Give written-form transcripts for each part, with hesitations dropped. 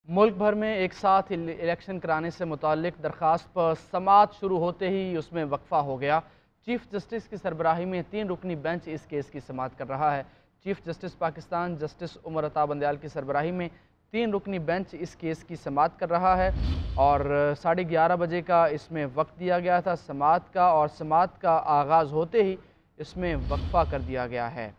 मुल्क भर में एक साथ इलेक्शन कराने से मुताल्लिक दरख्वास्त पर समाअत शुरू होते ही उसमें वक्फा हो गया। चीफ जस्टिस की सरबराही में 3 रुकनी बेंच इस केस की समाअत कर रहा है। Chief justice Pakistan justice Umar Ata Bandial की सरबराही में 3 रुकनी बेंच इस केस की समाअत कर रहा है और 11:30 बजे का इसमें वक्त दिया गया था समाअत का, और समाअत का आगाज़ होते ही इसमें वक्फा कर दिया गया है।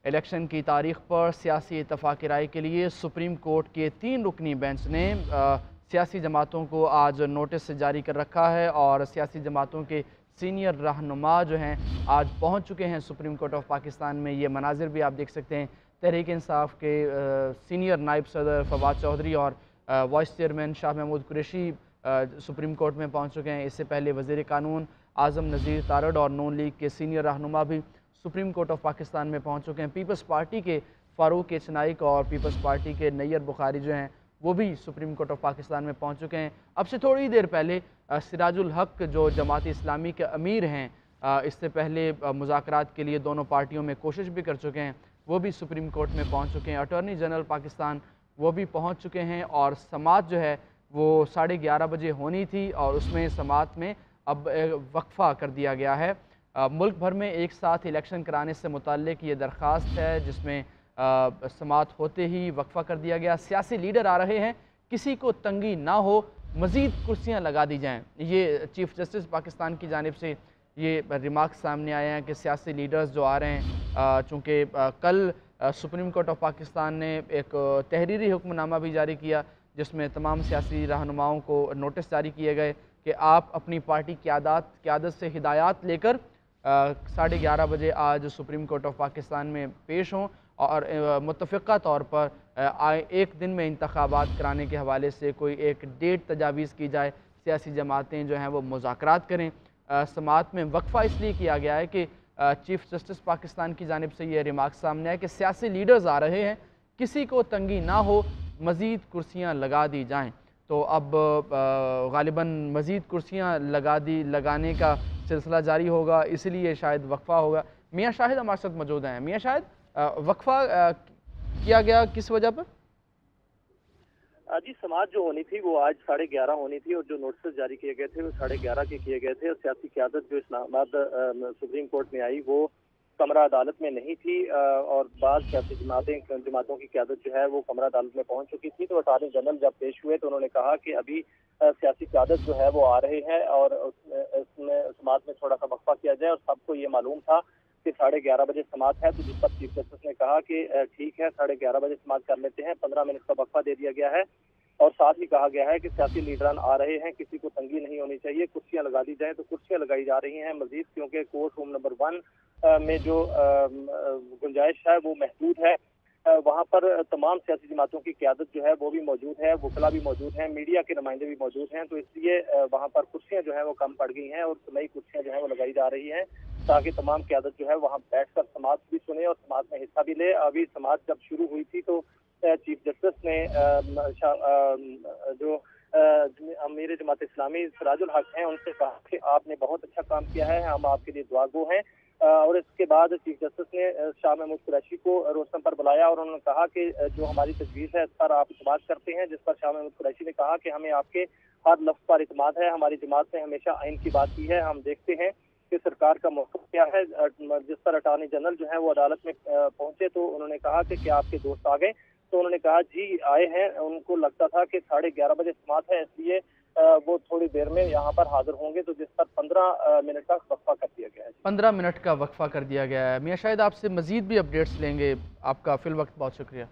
इलेक्शन की तारीख पर सियासी इत्तफाक़ राय के लिए सुप्रीम कोर्ट के 3 रुकनी बेंच ने सियासी जमातों को आज नोटिस जारी कर रखा है और सियासी जमातों के सीनियर रहनुमा जो हैं आज पहुंच चुके हैं सुप्रीम कोर्ट ऑफ पाकिस्तान में। ये मनाजिर भी आप देख सकते हैं। तहरीक इंसाफ के सीनियर नायब सदर फवाद चौधरी और vice chairman Shah Mahmood Qureshi supreme court में पहुंच चुके हैं। इससे पहले वज़ीर कानून आज़म नज़ीर तारड़ और नून लीग के सीनियर रहनुमा भी सुप्रीम कोर्ट ऑफ पाकिस्तान में पहुंच चुके हैं। पीपल्स पार्टी के फ़ारूक एचनाइक और पीपल्स पार्टी के नैयर बुखारी जो हैं वो भी सुप्रीम कोर्ट ऑफ पाकिस्तान में पहुंच चुके हैं। अब से थोड़ी देर पहले सिराजुल हक जो जमात इस्लामी के अमीर हैं, इससे पहले मुज़ाकरात के लिए दोनों पार्टियों में कोशिश भी कर चुके हैं, वो भी सुप्रीम कोर्ट में पहुंच चुके हैं। अटॉर्नी जनरल पाकिस्तान वो भी पहुंच चुके हैं और समाअत जो है वो 11:30 बजे होनी थी और उसमें समाअत में अब वक्फ़ा कर दिया गया है। मुल्क भर में एक साथ इलेक्शन कराने से मुताल्लिक ये दरख्वास्त है जिसमें समाअत होते ही वक्फ़ा कर दिया गया। सियासी लीडर आ रहे हैं, किसी को तंगी ना हो, मज़ीद कुर्सियाँ लगा दी जाएँ। ये चीफ जस्टिस पाकिस्तान की जानिब से ये रिमार्क सामने आए हैं कि सियासी लीडर्स जो आ रहे हैं, चूँकि कल सुप्रीम कोर्ट ऑफ पाकिस्तान ने एक तहरीरी हुक्मनामा भी जारी किया जिसमें तमाम सियासी रहनुमाओं को नोटिस जारी किए गए कि आप अपनी पार्टी क़यादत से हिदायत लेकर 11:30 बजे आज सुप्रीम कोर्ट ऑफ पाकिस्तान में पेश हों और मुत्तफ़िक़ा तौर पर एक दिन में इंतख़ाबात कराने के हवाले से कोई एक डेट तजावीज़ की जाए। सियासी जमातें जो हैं वो मुज़ाकरात करें। समाअत में वक्फ़ा इसलिए किया गया है कि चीफ जस्टिस पाकिस्तान की जानिब से ये रिमार्क सामने आए कि सियासी लीडर्स आ रहे हैं, किसी को तंगी ना हो, मज़ीद कुर्सियाँ लगा दी जाएँ। तो अब ग़ालिबन मज़ीद कुर्सियाँ लगाने का सिलसिला जारी होगा, इसलिए शायद वक्फ़ा होगा। मियाँ शाहिद हमारे साथ मौजूद हैं। मियाँ शाहिद, वक्फ़ा किया गया किस वजह पर? जी, समाअत जो होनी थी वो आज 11:30 होनी थी और जो नोटिस जारी किए गए थे वो 11:30 के किए गए थे और सियासी क़यादत जो इस्लामाबाद सुप्रीम कोर्ट में आई वो कमरा अदालत में नहीं थी और बाद सियासी जमातों की क़यादत जो है वो कमरा अदालत में पहुंच चुकी थी। तो अटॉर्नी जनरल जब पेश हुए तो उन्होंने कहा कि अभी सियासी क़यादत जो है वो आ रहे हैं और इसमें समाअत में थोड़ा सा वक्फा किया जाए और सबको ये मालूम था कि 11:30 बजे समाअत है। तो जिस पर चीफ जस्टिस ने कहा कि ठीक है 11:30 बजे समाअत कर लेते हैं, 15 मिनट का वक्फा दे दिया गया है और साथ ही कहा गया है कि सियासी लीडरान आ रहे हैं, किसी को तंगी नहीं होनी चाहिए, कुर्सियां लगा दी जाएं। तो कुर्सियां लगाई जा रही हैं मजीद, क्योंकि कोर्ट रूम नंबर 1 में जो गुंजाइश है वो महदूद है। वहाँ पर तमाम सियासी जमातों की क़यादत जो है वो भी मौजूद है, वकला भी मौजूद हैं, मीडिया के नुमाइंदे भी मौजूद हैं। तो इसलिए वहाँ पर कुर्सियाँ जो है वो कम पड़ गई हैं और नई कुर्सियाँ जो है वो लगाई जा रही हैं ताकि तमाम क़यादत जो है वहाँ बैठकर समाअत भी सुने और समाअत में हिस्सा भी ले। अभी समाअत जब शुरू हुई थी तो चीफ जस्टिस ने जो अमीर जमात इस्लामी सिराजुल हक हैं उनसे कहा कि आपने बहुत अच्छा काम किया है, हम आपके लिए दुआगो हैं। और इसके बाद चीफ जस्टिस ने शाह महमूद कुरैशी को रोस्टम पर बुलाया और उन्होंने कहा कि जो हमारी तजवीज़ है इस पर आप इत्मीनान करते हैं। जिस पर शाह महमूद कुरैशी ने कहा कि हमें आपके हर लफ्ज़ पर इत्मीनान है, हमारी जमात ने हमेशा आइन की बात की है, हम देखते हैं कि सरकार का मौक़िफ़ क्या है। जिस पर अटॉर्नी जनरल जो है वो अदालत में पहुंचे तो उन्होंने कहा कि क्या आपके दोस्त आ गए? तो उन्होंने कहा जी आए हैं। उनको लगता था कि 11:30 बजे समाअत है, इसलिए वो थोड़ी देर में यहाँ पर हाजिर होंगे। तो जिस पर 15 मिनट का वक्फा कर दिया गया है। 15 मिनट का वक्फा कर दिया गया है। मियाँ शायद आपसे मज़ीद भी अपडेट्स लेंगे। आपका फ़िल वक्त बहुत शुक्रिया।